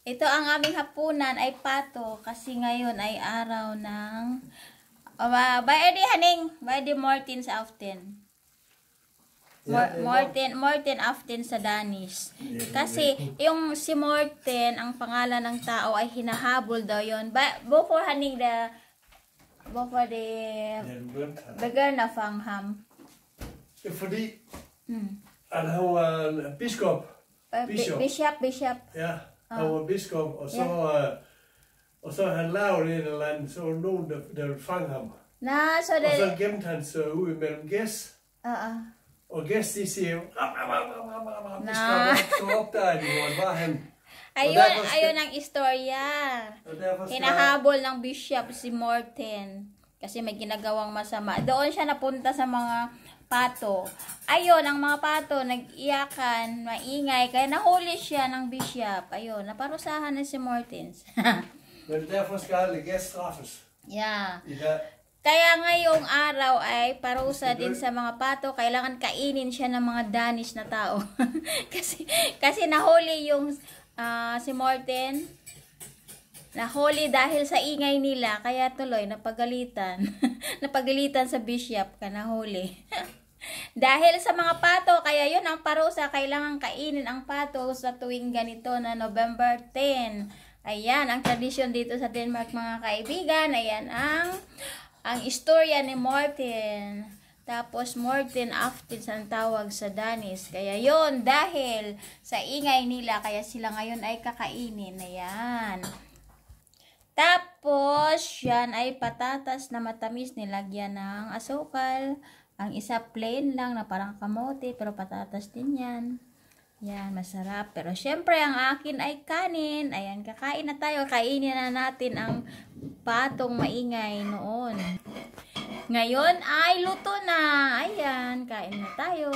Ito ang aming hapunan ay pato kasi ngayon ay araw ng Baedi Haning, Baedi Morten sa Aften. Morten Aften sa Danish. Kasi yung si Morten, ang pangalan ng tao ay hinahabol daw yon. Before Haning before the girl na Fangham. Fordi at han var en biskop. Bishop. Ja, han var biskop, og så han lavede et eller andet, så var nogen, der ville fange ham. Og så gemte han sig ud mellem gæs. Og gæs, de siger, biskop, så opdager de, hvor var han. Ayun ang istorya. Hinahabol ng bishop si Morten kasi may ginagawang masama. Doon siya napunta sa mga pato. Ayun, ang mga pato nag-iyakan, maingay, kaya nahuli siya ng bishop. Ayun, naparusahan na si Morten. Yeah. Kaya ngayong araw ay parusa din sa mga pato, kailangan kainin siya ng mga Danish na tao. kasi nahuli yung si Morten, nahuli dahil sa ingay nila, kaya tuloy napagalitan. Napagalitan sa bishop ka nahuli. Dahil sa mga pato, kaya yun ang parusa, kailangan kainin ang pato sa tuwing ganito na November 10. Ayan, ang tradisyon dito sa Denmark mga kaibigan. Ayan ang istorya ni Morten. Tapos Morten Aften ang tawag sa Danish. Kaya yon dahil sa ingay nila, kaya sila ngayon ay kakainin. Ayan. Tapos yan ay patatas na matamis, nilagyan ng asukal. Ang isa plain lang na parang kamote, pero patatas din yan. Yan, masarap. Pero syempre ang akin ay kanin. Ayan, kakain na tayo. Kainin na natin ang patong maingay noon. Ngayon ay luto na. Ayan, kain na tayo.